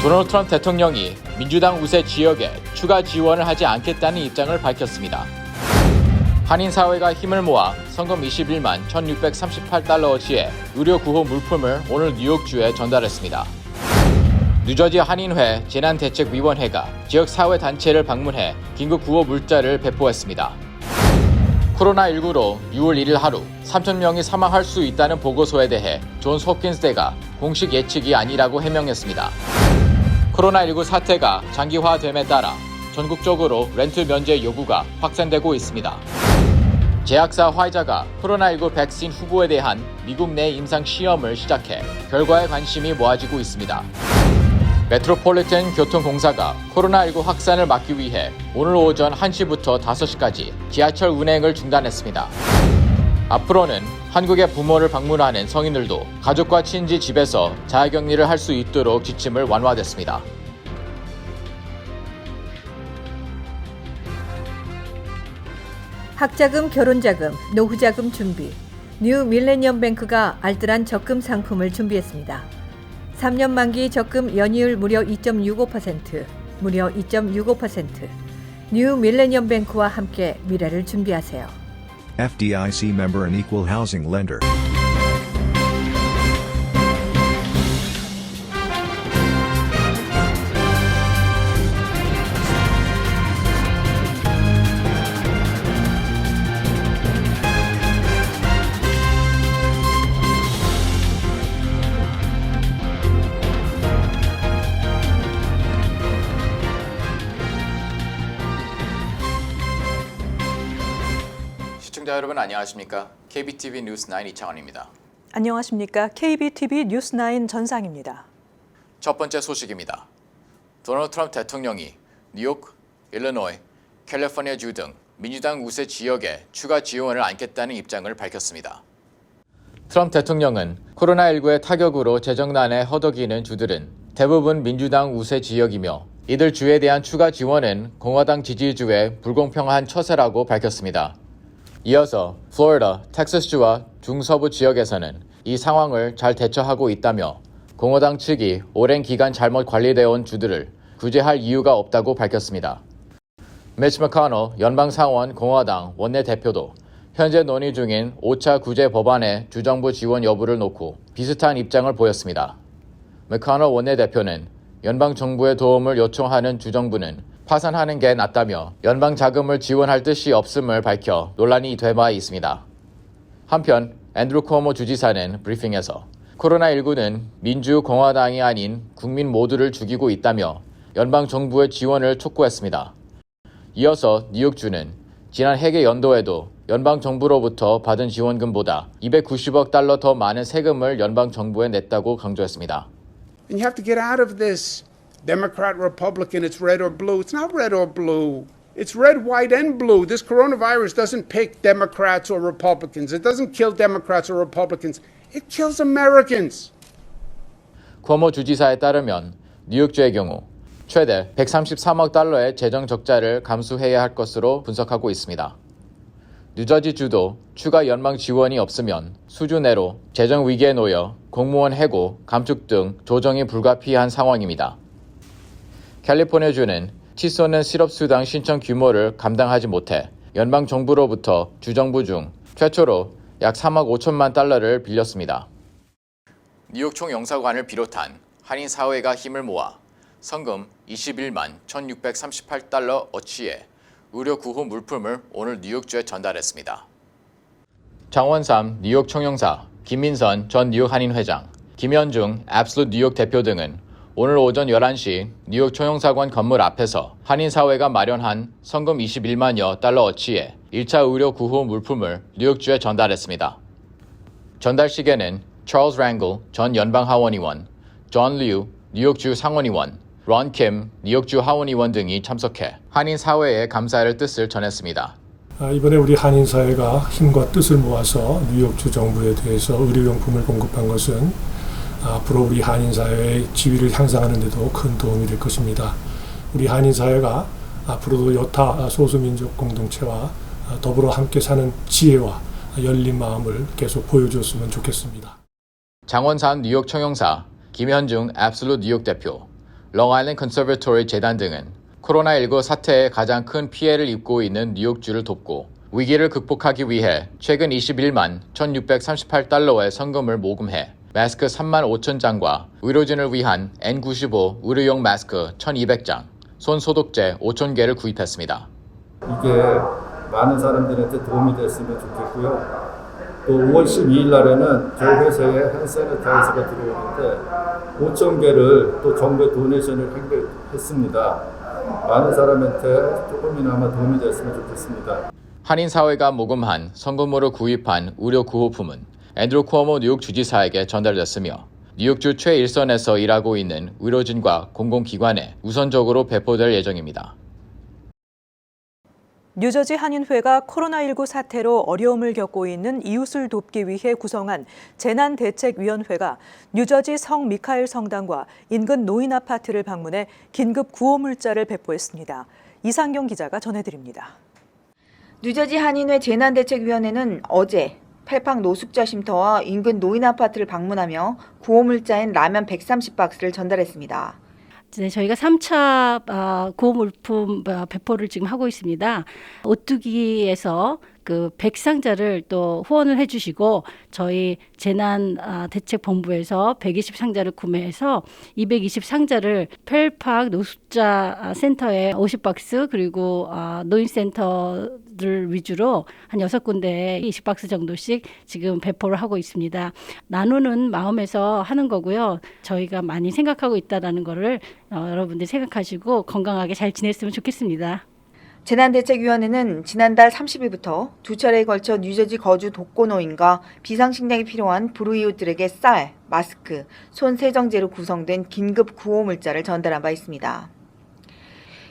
도널드 트럼프 대통령이 민주당 우세 지역에 추가 지원을 하지 않겠다는 입장을 밝혔습니다. 한인사회가 힘을 모아 성금 21만 1,638달러어치의 의료 구호 물품을 오늘 뉴욕주에 전달했습니다. 뉴저지 한인회 재난대책위원회가 지역 사회단체를 방문해 긴급 구호 물자를 배포했습니다. 코로나19로 6월 1일 하루 3,000명이 사망할 수 있다는 보고서에 대해 존스 홉킨스대가 공식 예측이 아니라고 해명했습니다. 코로나19 사태가 장기화됨에 따라 전국적으로 렌트 면제 요구가 확산되고 있습니다. 제약사 화이자가 코로나19 백신 후보에 대한 미국 내 임상 시험을 시작해 결과에 관심이 모아지고 있습니다. 메트로폴리탄 교통공사가 코로나19 확산을 막기 위해 오늘 오전 1시부터 5시까지 지하철 운행을 중단했습니다. 앞으로는 한국의 부모를 방문하는 성인들도 가족과 친지 집에서 자가격리를 할 수 있도록 지침을 완화됐습니다. 학자금, 결혼자금, 노후자금 준비. 뉴 밀레니엄 뱅크가 알뜰한 적금 상품을 준비했습니다. 3년 만기 적금 연이율 무려 2.65%, 무려 2.65%. 뉴 밀레니엄 뱅크와 함께 미래를 준비하세요. FDIC member and equal housing lender. 시청자 여러분 안녕하십니까? KBTV 뉴스9 이창원입니다. 안녕하십니까? KBTV 뉴스9 전상입니다. 첫 번째 소식입니다. 도널드 트럼프 대통령이 뉴욕, 일리노이, 캘리포니아주 등 민주당 우세 지역에 추가 지원을 안겠다는 입장을 밝혔습니다. 트럼프 대통령은 코로나19의 타격으로 재정난에 허덕이는 주들은 대부분 민주당 우세 지역이며 이들 주에 대한 추가 지원은 공화당 지지주의 불공평한 처세라고 밝혔습니다. 이어서 플로리다, 텍사스주와 중서부 지역에서는 이 상황을 잘 대처하고 있다며 공화당 측이 오랜 기간 잘못 관리되어 온 주들을 구제할 이유가 없다고 밝혔습니다. 미치 맥코넬 연방상원 공화당 원내대표도 현재 논의 중인 5차 구제 법안의 주정부 지원 여부를 놓고 비슷한 입장을 보였습니다. 맥코넬 원내대표는 연방정부의 도움을 요청하는 주정부는 파산하는 게 낫다며 연방 자금을 지원할 뜻이 없음을 밝혀 논란이 돼 바 있습니다. 한편 앤드루 쿠오모 주지사는 브리핑에서 코로나19는 민주공화당이 아닌 국민 모두를 죽이고 있다며 연방 정부의 지원을 촉구했습니다. 이어서 뉴욕주는 지난 회계 연도에도 연방 정부로부터 받은 지원금보다 290억 달러 더 많은 세금을 연방 정부에 냈다고 강조했습니다. And you have to get out of this Democrat, Republican, it's red or blue. It's not red or blue. It's red, white, and blue. This coronavirus doesn't pick Democrats or Republicans. It doesn't kill Democrats or Republicans. It kills Americans. 쿠오모 주지사에 따르면 뉴욕주의 경우 최대 133억 달러의 재정 적자를 감수해야 할 것으로 분석하고 있습니다. 뉴저지주도 추가 연방 지원이 없으면 수주 내로 재정 위기에 놓여 공무원 해고, 감축 등 조정이 불가피한 상황입니다. 캘리포니아주는 치솟는 실업수당 신청 규모를 감당하지 못해 연방 정부로부터 주정부 중 최초로 약 3억 5천만 달러를 빌렸습니다. 뉴욕 총영사관을 비롯한 한인 사회가 힘을 모아 성금 21만 1,638달러 어치의 의료 구호 물품을 오늘 뉴욕주에 전달했습니다. 장원삼 뉴욕 총영사, 김민선 전 뉴욕 한인 회장, 김현중 앱솔루트 뉴욕 대표 등은 오늘 오전 11시 뉴욕 총영사관 건물 앞에서 한인사회가 마련한 성금 21만여 달러어치의 1차 의료 구호 물품을 뉴욕주에 전달했습니다. 전달식에는 찰스 랭글 전 연방하원의원, 존 류 뉴욕주 상원의원, 론 킴 뉴욕주 하원의원 등이 참석해 한인사회에 감사의 뜻을 전했습니다. 이번에 우리 한인사회가 힘과 뜻을 모아서 뉴욕주 정부에 대해서 의료용품을 공급한 것은 앞으로 우리 한인사회의 지위를 향상하는 데도 큰 도움이 될 것입니다. 우리 한인사회가 앞으로도 여타 소수민족 공동체와 더불어 함께 사는 지혜와 열린 마음을 계속 보여주었으면 좋겠습니다. 장원삼 뉴욕 총영사, 김현중 앱솔루트 뉴욕 대표, 롱아일랜드 컨서버토리 재단 등은 코로나19 사태에 가장 큰 피해를 입고 있는 뉴욕주를 돕고 위기를 극복하기 위해 최근 21만 1,638달러의 성금을 모금해 마스크 3만 5천 장과 의료진을 위한 N95 의료용 마스크 1,200장, 손 소독제 5,000개를 구입했습니다. 이게 많은 사람들한테 도움이 됐으면 좋겠고요. 또 5월 12일 날에는 저희 회사에 핸드세니타이저가 들어오는데 5,000개를 또 정부에 도네이션을 했습니다. 많은 사람한테 조금이나마 도움이 됐으면 좋겠습니다. 한인사회가 모금한 성금으로 구입한 의료 구호품은 앤드루 쿠오모 뉴욕 주지사에게 전달됐으며 뉴욕주 최일선에서 일하고 있는 의료진과 공공기관에 우선적으로 배포될 예정입니다. 뉴저지 한인회가 코로나19 사태로 어려움을 겪고 있는 이웃을 돕기 위해 구성한 재난대책위원회가 뉴저지 성 미카엘 성당과 인근 노인 아파트를 방문해 긴급 구호 물자를 배포했습니다. 이상경 기자가 전해드립니다. 뉴저지 한인회 재난대책위원회는 어제 팔팍 노숙자 쉼터와 인근 노인 아파트를 방문하며 구호 물자인 라면 130박스를 전달했습니다. 네, 저희가 3차 구호물품 배포를 지금 하고 있습니다. 오뚜기에서 그 100상자를 또 후원을 해주시고 저희 재난대책본부에서 120상자를 구매해서 220상자를 펠팍 노숙자 센터에 50박스 그리고 노인센터를 위주로 한 6군데에 20박스 정도씩 지금 배포를 하고 있습니다. 나누는 마음에서 하는 거고요. 저희가 많이 생각하고 있다는 거를 여러분들이 생각하시고 건강하게 잘 지냈으면 좋겠습니다. 재난대책위원회는 지난달 30일부터 두 차례에 걸쳐 뉴저지 거주 독거노인과 비상식량이 필요한 불우이웃들에게 쌀, 마스크, 손 세정제로 구성된 긴급 구호 물자를 전달한 바 있습니다.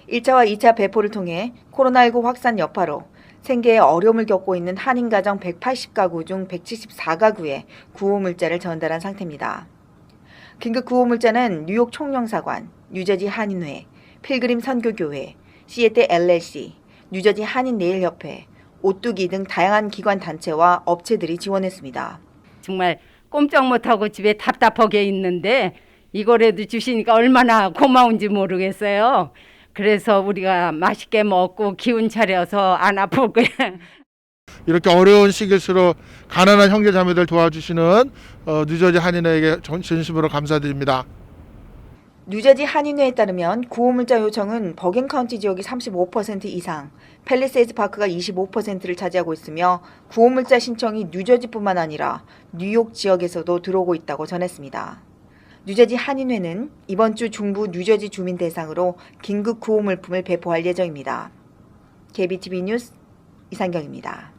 1차와 2차 배포를 통해 코로나19 확산 여파로 생계에 어려움을 겪고 있는 한인 가정 180가구 중 174가구에 구호 물자를 전달한 상태입니다. 긴급 구호 물자는 뉴욕 총영사관, 뉴저지 한인회, 필그림 선교교회, 시애틀 LLC, 뉴저지 한인내일협회, 오뚜기 등 다양한 기관 단체와 업체들이 지원했습니다. 정말 꼼짝 못하고 집에 답답하게 있는데 이거라도 주시니까 얼마나 고마운지 모르겠어요. 그래서 우리가 맛있게 먹고 기운 차려서 안 아플 거예요. 이렇게 어려운 시기일수록 가난한 형제자매들 도와주시는 뉴저지 한인회에게 진심으로 감사드립니다. 뉴저지 한인회에 따르면 구호물자 요청은 버겐 카운티 지역이 35% 이상, 팰리세이드 파크가 25%를 차지하고 있으며 구호물자 신청이 뉴저지뿐만 아니라 뉴욕 지역에서도 들어오고 있다고 전했습니다. 뉴저지 한인회는 이번 주 중부 뉴저지 주민 대상으로 긴급 구호물품을 배포할 예정입니다. KBTV 뉴스 이상경입니다.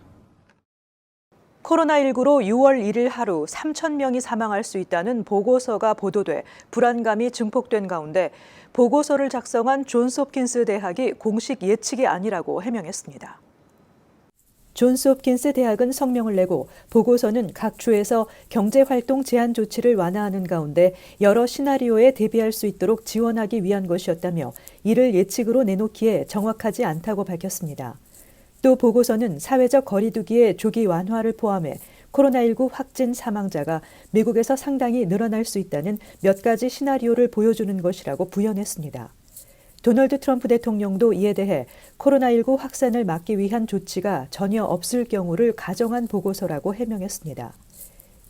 코로나19로 6월 1일 하루 3,000명이 사망할 수 있다는 보고서가 보도돼 불안감이 증폭된 가운데 보고서를 작성한 존스홉킨스 대학이 공식 예측이 아니라고 해명했습니다. 존스홉킨스 대학은 성명을 내고 보고서는 각 주에서 경제활동 제한 조치를 완화하는 가운데 여러 시나리오에 대비할 수 있도록 지원하기 위한 것이었다며 이를 예측으로 내놓기에 정확하지 않다고 밝혔습니다. 또 보고서는 사회적 거리두기의 조기 완화를 포함해 코로나19 확진 사망자가 미국에서 상당히 늘어날 수 있다는 몇 가지 시나리오를 보여주는 것이라고 부연했습니다. 도널드 트럼프 대통령도 이에 대해 코로나19 확산을 막기 위한 조치가 전혀 없을 경우를 가정한 보고서라고 해명했습니다.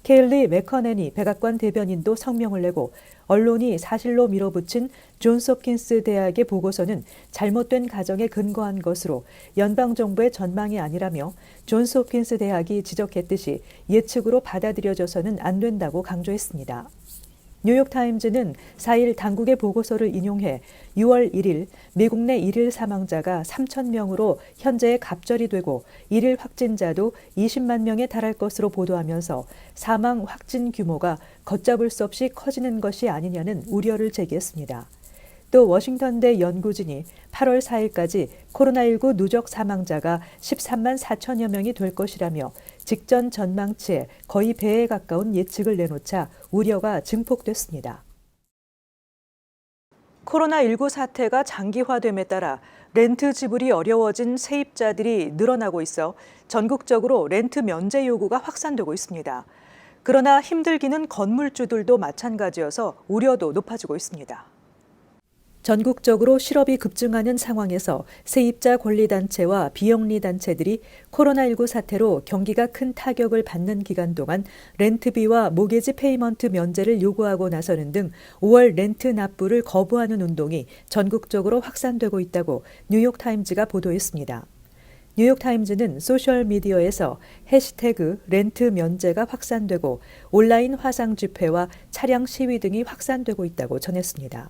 케일리 맥커네니 백악관 대변인도 성명을 내고 언론이 사실로 밀어붙인 존스홉킨스 대학의 보고서는 잘못된 가정에 근거한 것으로 연방정부의 전망이 아니라며 존스홉킨스 대학이 지적했듯이 예측으로 받아들여져서는 안 된다고 강조했습니다. 뉴욕타임즈는 4일 당국의 보고서를 인용해 6월 1일 미국 내 일일 사망자가 3,000명으로 현재의 갑절이 되고 일일 확진자도 20만 명에 달할 것으로 보도하면서 사망 확진 규모가 걷잡을 수 없이 커지는 것이 아니냐는 우려를 제기했습니다. 또 워싱턴대 연구진이 8월 4일까지 코로나19 누적 사망자가 13만 4천여 명이 될 것이라며 직전 전망치에 거의 배에 가까운 예측을 내놓자 우려가 증폭됐습니다. 코로나19 사태가 장기화됨에 따라 렌트 지불이 어려워진 세입자들이 늘어나고 있어 전국적으로 렌트 면제 요구가 확산되고 있습니다. 그러나 힘들기는 건물주들도 마찬가지여서 우려도 높아지고 있습니다. 전국적으로 실업이 급증하는 상황에서 세입자 권리단체와 비영리단체들이 코로나19 사태로 경기가 큰 타격을 받는 기간 동안 렌트비와 모기지 페이먼트 면제를 요구하고 나서는 등 5월 렌트 납부를 거부하는 운동이 전국적으로 확산되고 있다고 뉴욕타임즈가 보도했습니다. 뉴욕타임즈는 소셜미디어에서 해시태그 렌트 면제가 확산되고 온라인 화상 집회와 차량 시위 등이 확산되고 있다고 전했습니다.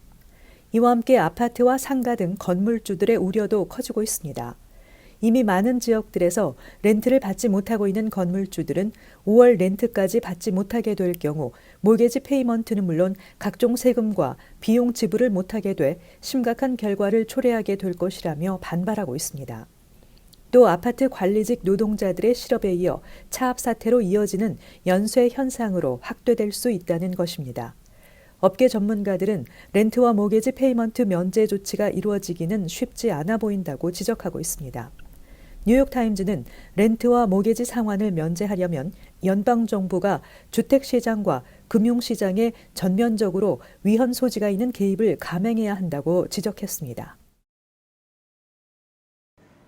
이와 함께 아파트와 상가 등 건물주들의 우려도 커지고 있습니다. 이미 많은 지역들에서 렌트를 받지 못하고 있는 건물주들은 5월 렌트까지 받지 못하게 될 경우 모기지 페이먼트는 물론 각종 세금과 비용 지불을 못하게 돼 심각한 결과를 초래하게 될 것이라며 반발하고 있습니다. 또 아파트 관리직 노동자들의 실업에 이어 차압 사태로 이어지는 연쇄 현상으로 확대될 수 있다는 것입니다. 업계 전문가들은 렌트와 모기지 페이먼트 면제 조치가 이루어지기는 쉽지 않아 보인다고 지적하고 있습니다. 뉴욕타임즈는 렌트와 모기지 상환을 면제하려면 연방정부가 주택시장과 금융시장에 전면적으로 위헌 소지가 있는 개입을 감행해야 한다고 지적했습니다.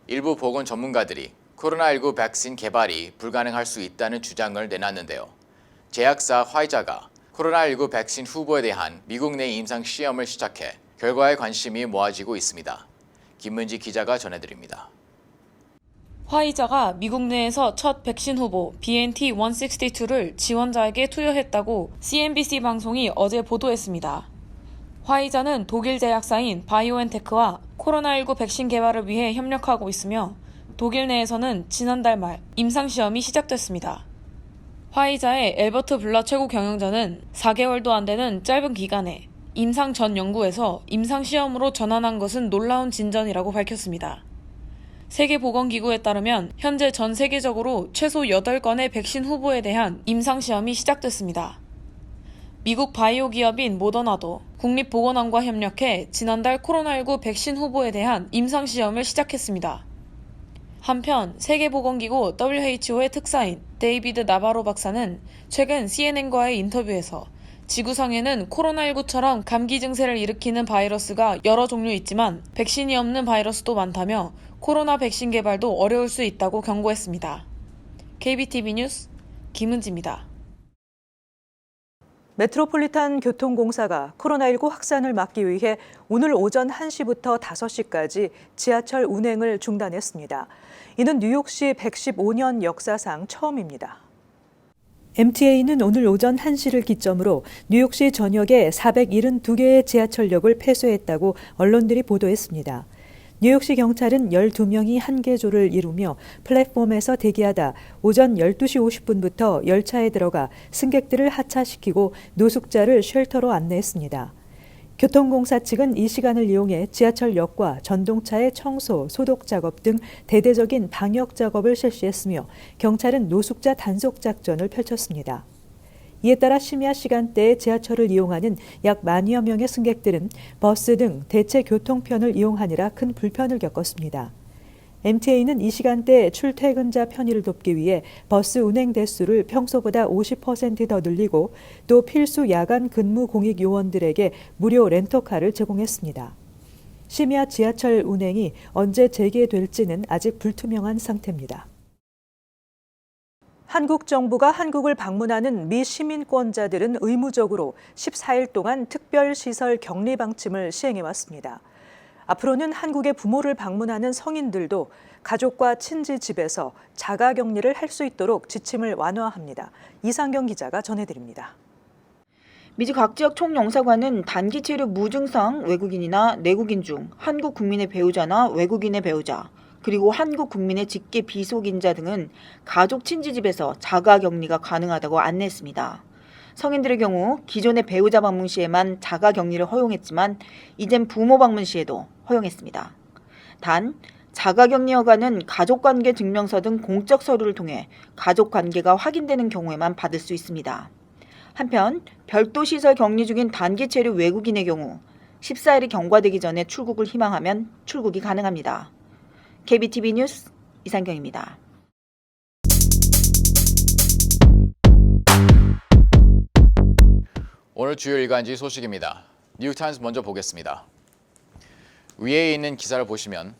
일부 보건 전문가들이 코로나19 백신 개발이 불가능할 수 있다는 주장을 내놨는데요. 제약사 화이자가 코로나19 백신 후보에 대한 미국 내 임상 시험을 시작해 결과에 관심이 모아지고 있습니다. 김문지 기자가 전해드립니다. 화이자가 미국 내에서 첫 백신 후보 BNT162를 지원자에게 투여했다고 CNBC 방송이 어제 보도했습니다. 화이자는 독일 제약사인 바이오엔테크와 코로나19 백신 개발을 위해 협력하고 있으며 독일 내에서는 지난달 말 임상시험이 시작됐습니다. 화이자의 엘버트 블러 최고 경영자는 4개월도 안 되는 짧은 기간에 임상 전 연구에서 임상시험으로 전환한 것은 놀라운 진전이라고 밝혔습니다. 세계보건기구에 따르면 현재 전 세계적으로 최소 8건의 백신 후보에 대한 임상시험이 시작됐습니다. 미국 바이오 기업인 모더나도 국립보건원과 협력해 지난달 코로나19 백신 후보에 대한 임상시험을 시작했습니다. 한편 세계보건기구 WHO의 특사인 데이비드 나바로 박사는 최근 CNN과의 인터뷰에서 지구상에는 코로나19처럼 감기 증세를 일으키는 바이러스가 여러 종류 있지만 백신이 없는 바이러스도 많다며 코로나 백신 개발도 어려울 수 있다고 경고했습니다. KBTV 뉴스 김은지입니다. 메트로폴리탄 교통공사가 코로나19 확산을 막기 위해 오늘 오전 1시부터 5시까지 지하철 운행을 중단했습니다. 이는 뉴욕시 115년 역사상 처음입니다. MTA는 오늘 오전 1시를 기점으로 뉴욕시 전역에 472개의 지하철역을 폐쇄했다고 언론들이 보도했습니다. 뉴욕시 경찰은 12명이 한계조를 이루며 플랫폼에서 대기하다 오전 12시 50분부터 열차에 들어가 승객들을 하차시키고 노숙자를 쉘터로 안내했습니다. 교통공사 측은 이 시간을 이용해 지하철역과 전동차의 청소, 소독 작업 등 대대적인 방역 작업을 실시했으며 경찰은 노숙자 단속 작전을 펼쳤습니다. 이에 따라 심야 시간대에 지하철을 이용하는 약 10,000여 명의 승객들은 버스 등 대체 교통편을 이용하느라 큰 불편을 겪었습니다. MTA는 이 시간대 출퇴근자 편의를 돕기 위해 버스 운행 대수를 평소보다 50% 더 늘리고 또 필수 야간 근무 공익 요원들에게 무료 렌터카를 제공했습니다. 심야 지하철 운행이 언제 재개될지는 아직 불투명한 상태입니다. 한국 정부가 한국을 방문하는 미 시민권자들은 의무적으로 14일 동안 특별시설 격리 방침을 시행해왔습니다. 앞으로는 한국의 부모를 방문하는 성인들도 가족과 친지 집에서 자가격리를 할 수 있도록 지침을 완화합니다. 이상경 기자가 전해드립니다. 미주 각 지역 총영사관은 단기 체류 무증상 외국인이나 내국인 중 한국 국민의 배우자나 외국인의 배우자, 그리고 한국 국민의 직계 비속인자 등은 가족 친지 집에서 자가격리가 가능하다고 안내했습니다. 성인들의 경우 기존의 배우자 방문 시에만 자가격리를 허용했지만 이젠 부모 방문 시에도 허용했습니다. 단 자가격리 허가는 가족관계 증명서 등 공적 서류를 통해 가족관계가 확인되는 경우에만 받을 수 있습니다. 한편 별도 시설 격리 중인 단기 체류 외국인의 경우 14일이 경과되기 전에 출국을 희망하면 출국이 가능합니다. KBTV 뉴스 이상경입니다. 오늘 주요 일간지 소식입니다. 뉴욕타임스 먼저 보겠습니다. 위에 있는 기사를 보시면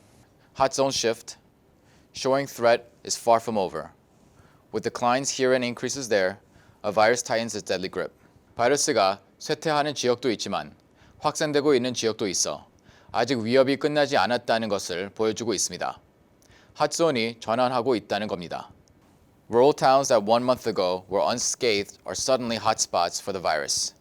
hot zone shift, showing threat is far from over. With declines here and increases there, a virus tightens its deadly grip. 바이러스가 쇠퇴하는 지역도 있지만 확산되고 있는 지역도 있어 아직 위협이 끝나지 않았다는 것을 보여주고 있습니다. 핫존이 전환하고 있다는 겁니다. Rural towns that 1 month ago were unscathed are suddenly hotspots for the virus.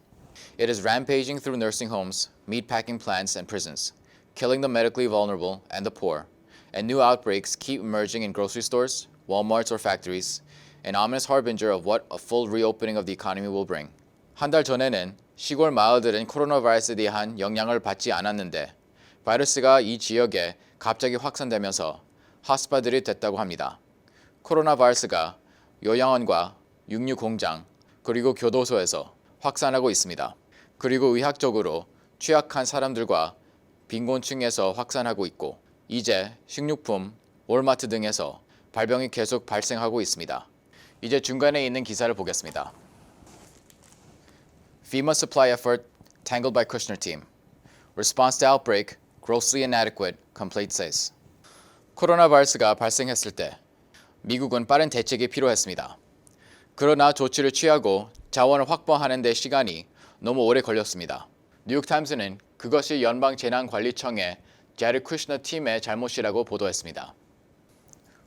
It is rampaging through nursing homes, meatpacking plants, and prisons, killing the medically vulnerable and the poor, and new outbreaks keep emerging in grocery stores, Walmarts, or factories, an ominous harbinger of what a full reopening of the economy will bring. 한 달 전에는 시골 마을들은 코로나 바이러스에 대한 영향을 받지 않았는데 바이러스가 이 지역에 갑자기 확산되면서 핫스팟들이 됐다고 합니다. 코로나 바이러스가 요양원과 육류 공장 그리고 교도소에서 확산하고 있습니다. 그리고 의학적으로 취약한 사람들과 빈곤층에서 확산하고 있고 이제 식료품, 월마트 등에서 발병이 계속 발생하고 있습니다. 이제 중간에 있는 기사를 보겠습니다. FEMA supply effort tangled by Kushner team. Response to outbreak grossly inadequate, complaint says. 코로나 바이러스가 발생했을 때 미국은 빠른 대책이 필요했습니다. 그러나 조치를 취하고 자원을 확보하는 데 시간이 너무 오래 걸렸습니다. 뉴욕타임스는 그것이 연방재난관리청의 제드 쿠시너 팀의 잘못이라고 보도했습니다.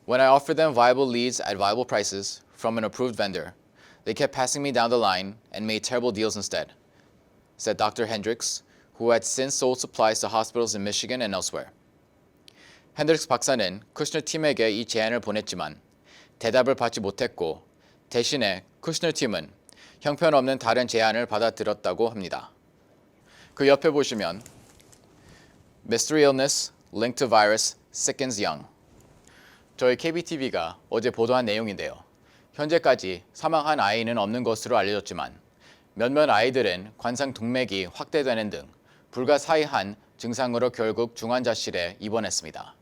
When I offered them viable leads at viable prices from an approved vendor, they kept passing me down the line and made terrible deals instead, said Dr. Hendricks, who had since sold supplies to hospitals in Michigan and elsewhere. 핸드릭스 박사는 쿠시너 팀에게 이 제안을 보냈지만 대답을 받지 못했고 대신에 쿠시너 팀은 형편없는 다른 제안을 받아들였다고 합니다. 그 옆에 보시면 Mystery illness linked to virus sickens young. 저희 KBTV가 어제 보도한 내용인데요. 현재까지 사망한 아이는 없는 것으로 알려졌지만 몇몇 아이들은 관상 동맥이 확대되는 등 불가사의한 증상으로 결국 중환자실에 입원했습니다.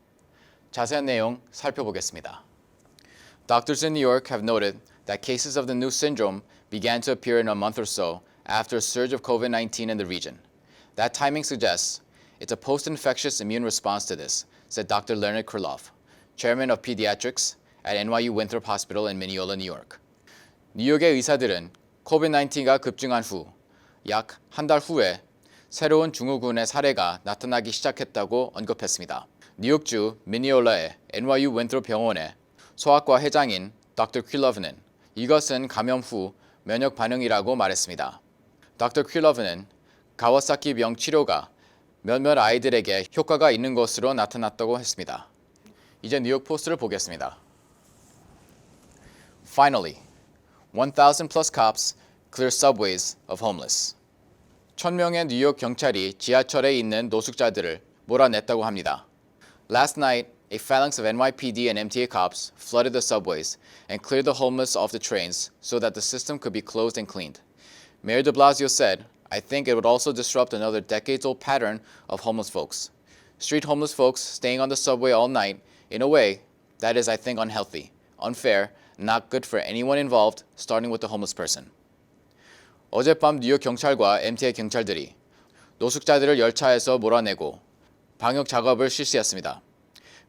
자세한 내용 살펴보겠습니다. Doctors in New York have noted that cases of the new syndrome began to appear in a month or so after a surge of COVID-19 in the region. That timing suggests it's a post-infectious immune response to this, said Dr. Leonard Krylov, chairman of pediatrics at NYU Winthrop Hospital in Mineola, New York. 뉴욕의 의사들은 COVID-19가 급증한 후 약 한 달 후에 새로운 증후군의 사례가 나타나기 시작했다고 언급했습니다. 뉴욕주 미니올라의 NYU 윈트롭 병원의 소아과 회장인 Dr. Krylov는 이것은 감염 후 면역 반응이라고 말했습니다. Dr. Krylov는 가와사키병 치료가 몇몇 아이들에게 효과가 있는 것으로 나타났다고 했습니다. 이제 뉴욕 포스트를 보겠습니다. Finally, 1,000 plus cops clear subways of homeless. 1,000명의 뉴욕 경찰이 지하철에 있는 노숙자들을 몰아냈다고 합니다. Last night, a phalanx of NYPD and MTA cops flooded the subways and cleared the homeless off the trains so that the system could be closed and cleaned. Mayor de Blasio said, I think it would also disrupt another decades-old pattern of homeless folks. Street homeless folks staying on the subway all night in a way that is, I think, unhealthy, unfair, not good for anyone involved, starting with the homeless person. 어젯밤 뉴욕 경찰과 MTA 경찰들이 노숙자들을 열차에서 몰아내고 방역 작업을 실시했습니다.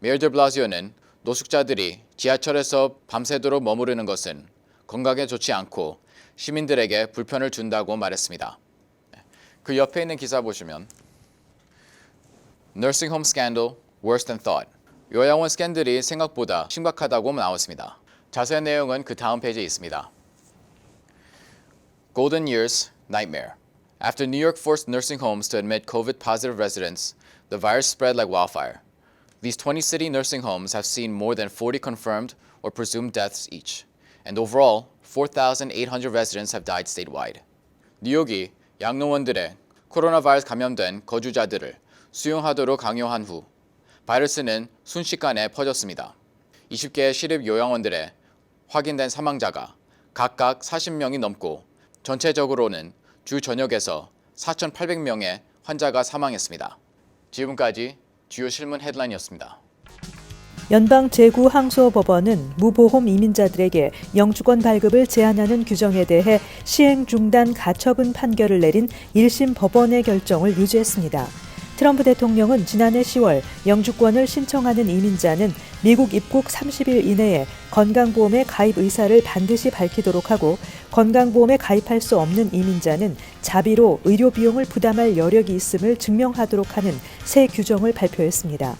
메어 데 블라시오는 노숙자들이 지하철에서 밤새도록 머무르는 것은 건강에 좋지 않고 시민들에게 불편을 준다고 말했습니다. 그 옆에 있는 기사 보시면 Nursing home scandal worse than thought. 요양원 스캔들이 생각보다 심각하다고 나왔습니다. 자세한 내용은 그 다음 페이지에 있습니다. Golden Years Nightmare. After New York forced nursing homes to admit COVID-positive residents, the virus spread like wildfire. These 20-city nursing homes have seen more than 40 confirmed or presumed deaths each, and overall, 4,800 residents have died statewide. 뉴욕이 양로원들의 코로나 바이러스 감염된 거주자들을 수용하도록 강요한 후 바이러스는 순식간에 퍼졌습니다. 20개의 시립 요양원들에 확인된 사망자가 각각 40명이 넘고 전체적으로는 주 전역에서 4,800명의 환자가 사망했습니다. 지금까지 주요 신문 헤드라인이었습니다. 연방제구항소법원은 무보험 이민자들에게 영주권 발급을 제한하는 규정에 대해 시행 중단 가처분 판결을 내린 1심 법원의 결정을 유지했습니다. 트럼프 대통령은 지난해 10월 영주권을 신청하는 이민자는 미국 입국 30일 이내에 건강보험에 가입 의사를 반드시 밝히도록 하고 건강보험에 가입할 수 없는 이민자는 자비로 의료 비용을 부담할 여력이 있음을 증명하도록 하는 새 규정을 발표했습니다.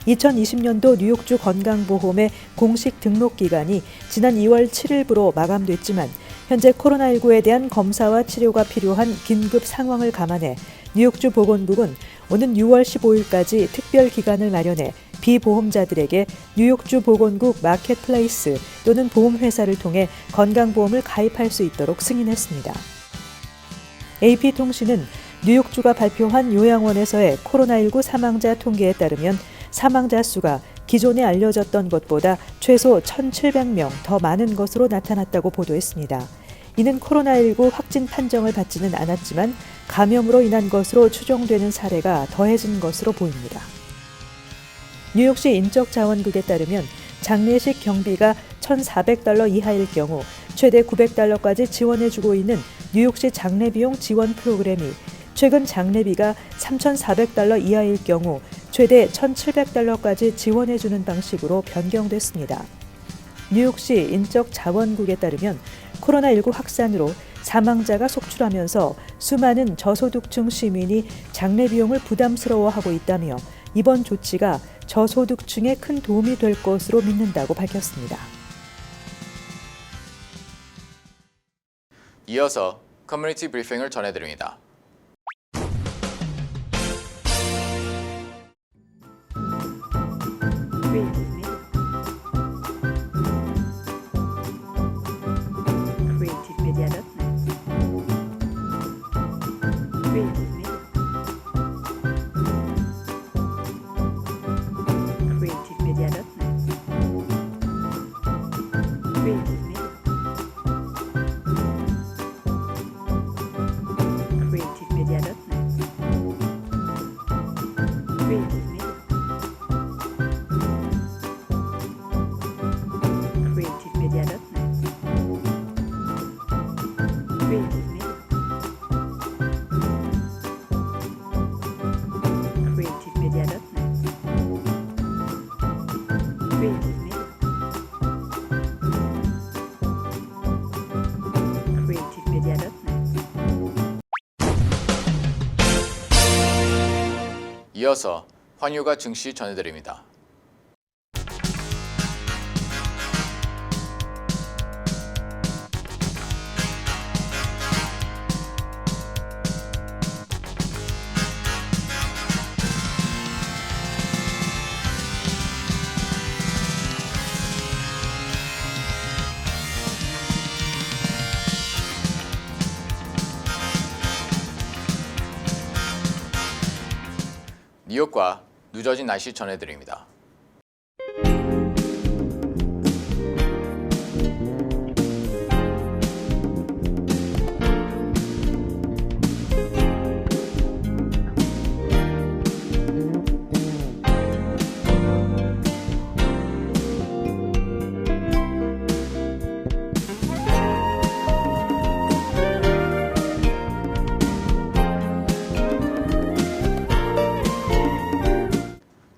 2020년도 뉴욕주 건강보험의 공식 등록 기간이 지난 2월 7일부로 마감됐지만 현재 코로나19에 대한 검사와 치료가 필요한 긴급 상황을 감안해 뉴욕주 보건국은 오는 6월 15일까지 특별 기간을 마련해 비보험자들에게 뉴욕주 보건국 마켓플레이스 또는 보험회사를 통해 건강보험을 가입할 수 있도록 승인했습니다. AP통신은 뉴욕주가 발표한 요양원에서의 코로나19 사망자 통계에 따르면 사망자 수가 기존에 알려졌던 것보다 최소 1,700명 더 많은 것으로 나타났다고 보도했습니다. 이는 코로나19 확진 판정을 받지는 않았지만 감염으로 인한 것으로 추정되는 사례가 더해진 것으로 보입니다. 뉴욕시 인적자원국에 따르면 장례식 경비가 $1,400 이하일 경우 최대 $900까지 지원해주고 있는 뉴욕시 장례비용 지원 프로그램이 최근 장례비가 $3,400 이하일 경우 최대 $1,700까지 지원해주는 방식으로 변경됐습니다. 뉴욕시 인적자원국에 따르면 코로나19 확산으로 사망자가 속출하면서 수많은 저소득층 시민이 장례비용을 부담스러워하고 있다며 이번 조치가 저소득층에 큰 도움이 될 것으로 믿는다고 밝혔습니다. 이어서 커뮤니티 브리핑을 전해드립니다. 이어서 환율과 증시 전해드립니다. 뉴욕과 뉴저지 날씨 전해드립니다.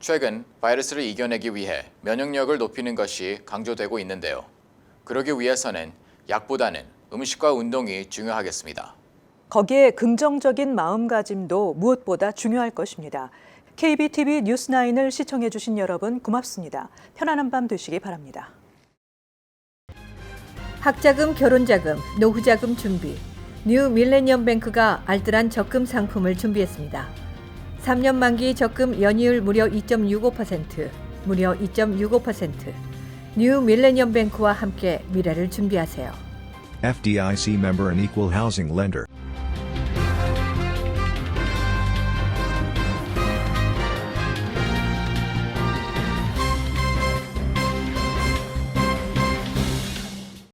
최근 바이러스를 이겨내기 위해 면역력을 높이는 것이 강조되고 있는데요. 그러기 위해서는 약보다는 음식과 운동이 중요하겠습니다. 거기에 긍정적인 마음가짐도 무엇보다 중요할 것입니다. KBTV 뉴스9을 시청해 주신 여러분 고맙습니다. 편안한 밤 되시기 바랍니다. 학자금, 결혼자금, 노후자금 준비. 뉴 밀레니엄 뱅크가 알뜰한 적금 상품을 준비했습니다. 3년 만기 적금 연이율 무려 2.65%, 무려 2.65%. 뉴 밀레니엄 뱅크와 함께 미래를 준비하세요. FDIC member and equal housing lender.